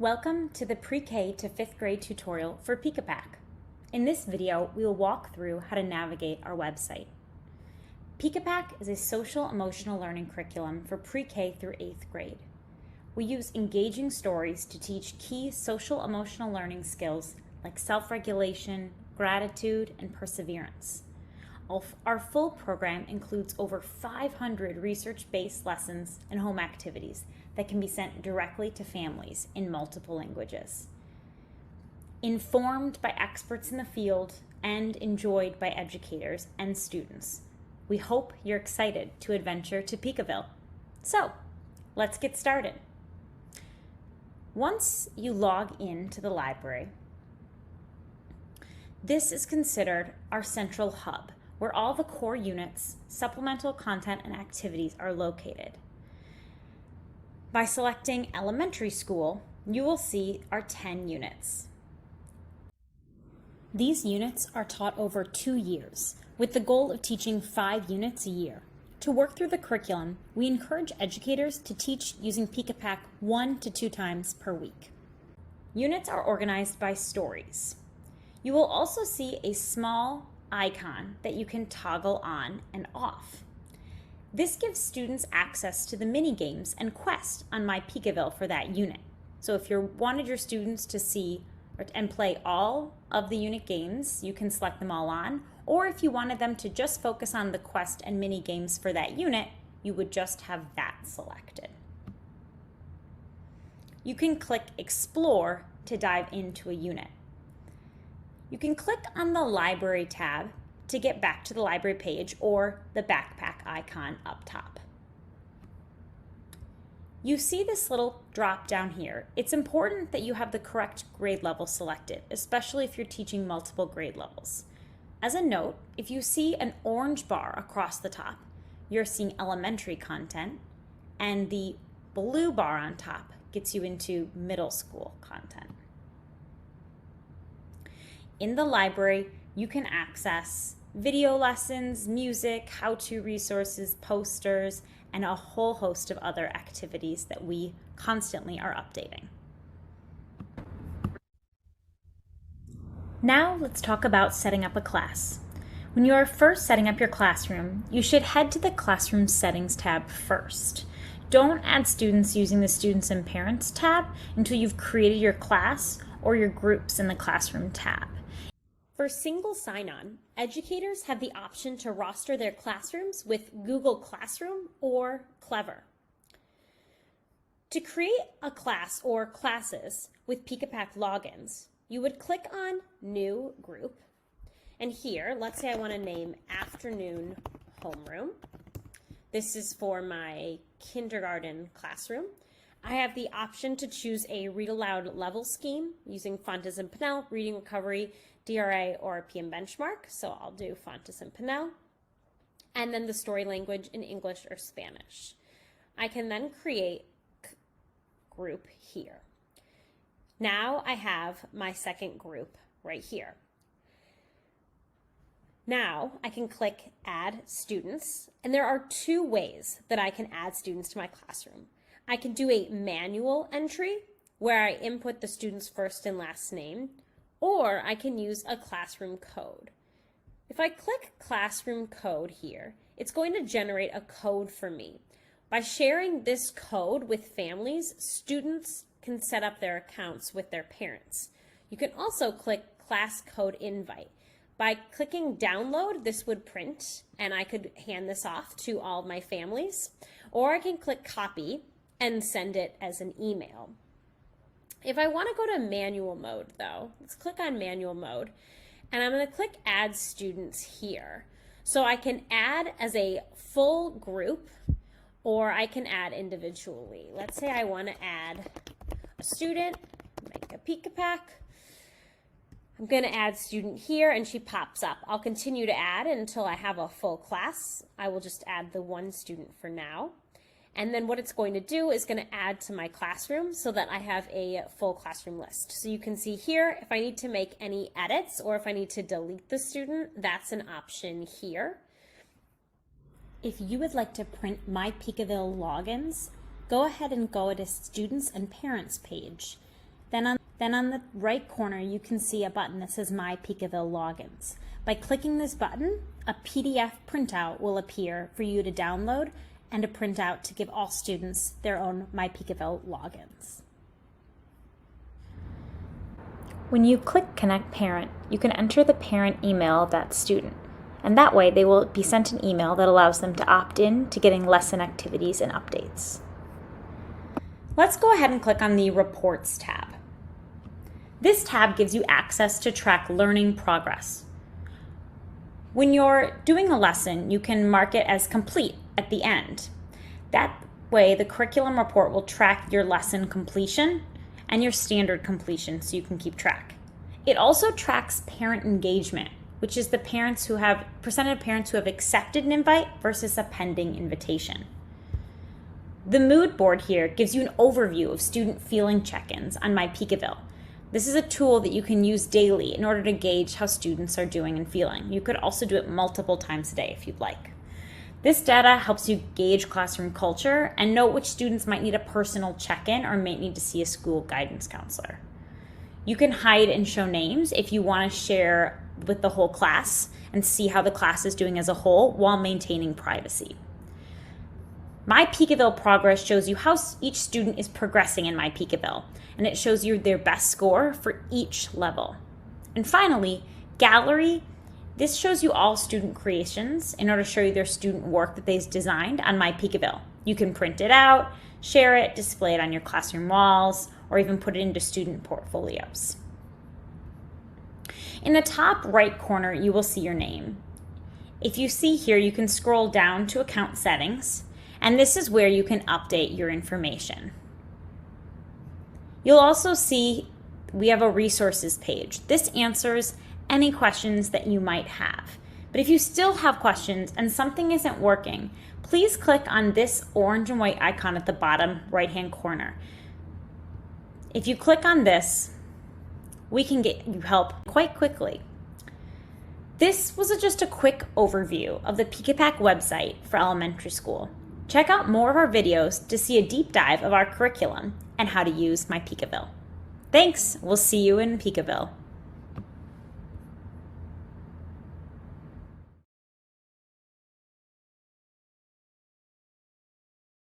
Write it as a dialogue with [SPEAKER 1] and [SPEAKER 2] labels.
[SPEAKER 1] Welcome to the pre-K to 5th grade tutorial for Peekapak. In this video, we will walk through how to navigate our website. Peekapak is a social emotional learning curriculum for pre-K through 8th grade. We use engaging stories to teach key social emotional learning skills like self-regulation, gratitude, and perseverance. Our full program includes over 500 research-based lessons and home activities that can be sent directly to families in multiple languages. Informed by experts in the field and enjoyed by educators and students, we hope you're excited to adventure to Peekaville. So, let's get started. Once you log in to the library, this is considered our central hub, where all the core units, supplemental content, and activities are located. By selecting elementary school, you will see our 10 units. These units are taught over 2 years, with the goal of teaching 5 units a year. To work through the curriculum, we encourage educators to teach using Peekapak 1 to 2 times per week. Units are organized by stories. You will also see a small icon that you can toggle on and off. This gives students access to the mini games and quests on My Peekaville for that unit. So if you wanted your students to see and play all of the unit games, you can select them all on, or if you wanted them to just focus on the quest and mini games for that unit, you would just have that selected. You can click Explore to dive into a unit. You can click on the Library tab to get back to the library page or the backpack icon up top. You see this little drop down here. It's important that you have the correct grade level selected, especially if you're teaching multiple grade levels. As a note, if you see an orange bar across the top, you're seeing elementary content, and the blue bar on top gets you into middle school content. In the library, you can access video lessons, music, how-to resources, posters, and a whole host of other activities that we constantly are updating. Now let's talk about setting up a class. When you are first setting up your classroom, you should head to the Classroom Settings tab first. Don't add students using the Students and Parents tab until you've created your class or your groups in the Classroom tab. For single sign-on, educators have the option to roster their classrooms with Google Classroom or Clever. To create a class or classes with Peekapak logins, you would click on New Group, and here, let's say I want to name Afternoon Homeroom. This is for my kindergarten classroom. I have the option to choose a read aloud level scheme using Fontes and Pinnell, Reading Recovery, DRA, or PM Benchmark. So I'll do Fontes and Pinnell. And then the story language in English or Spanish. I can then create group here. Now I have my second group right here. Now I can click Add Students, and there are 2 ways that I can add students to my classroom. I can do a manual entry where I input the student's first and last name, or I can use a classroom code. If I click classroom code here, it's going to generate a code for me. By sharing this code with families, students can set up their accounts with their parents. You can also click class code invite. By clicking download, this would print and I could hand this off to all of my families, or I can click copy and send it as an email. If I want to go to manual mode though, let's click on manual mode, and I'm going to click add students here. So I can add as a full group, or I can add individually. Let's say I want to add a student, make a Peekapak. I'm going to add student here, and she pops up. I'll continue to add until I have a full class. I will just add the 1 student for now. And then what it's going to do is going to add to my classroom so that I have a full classroom list. So you can see here, if I need to make any edits or if I need to delete the student, that's an option here. If you would like to print My Peekaville logins, go ahead and go to Students and Parents page.
[SPEAKER 2] Then on the right corner, you can see a button that says My Peekaville Logins. By clicking this button, a PDF printout will appear for you to download and a printout to give all students their own My Peekaville logins.
[SPEAKER 3] When you click Connect Parent, you can enter the parent email of that student, and that way they will be sent an email that allows them to opt in to getting lesson activities and updates.
[SPEAKER 2] Let's go ahead and click on the Reports tab. This tab gives you access to track learning progress. When you're doing a lesson, you can mark it as complete at the end. That way, the curriculum report will track your lesson completion and your standard completion so you can keep track. It also tracks parent engagement, which is the percentage of parents who have accepted an invite versus a pending invitation. The mood board here gives you an overview of student feeling check-ins on My Peekaville. This is a tool that you can use daily in order to gauge how students are doing and feeling. You could also do it multiple times a day if you'd like. This data helps you gauge classroom culture and know which students might need a personal check-in or might need to see a school guidance counselor. You can hide and show names if you want to share with the whole class and see how the class is doing as a whole while maintaining privacy. My Peekaville progress shows you how each student is progressing in My Peekaville, and it shows you their best score for each level. And finally, Gallery. This shows you all student creations in order to show you their student work that they've designed on My Peekaville. You can print it out, share it, display it on your classroom walls, or even put it into student portfolios. In the top right corner, you will see your name. If you see here, you can scroll down to Account Settings, and this is where you can update your information. You'll also see we have a resources page. This answers any questions that you might have. But if you still have questions and something isn't working, please click on this orange and white icon at the bottom right-hand corner. If you click on this, we can get you help quite quickly. This was just a quick overview of the Peekapak website for elementary school. Check out more of our videos to see a deep dive of our curriculum and how to use My Peekaville. Thanks, we'll see you in Peekaville.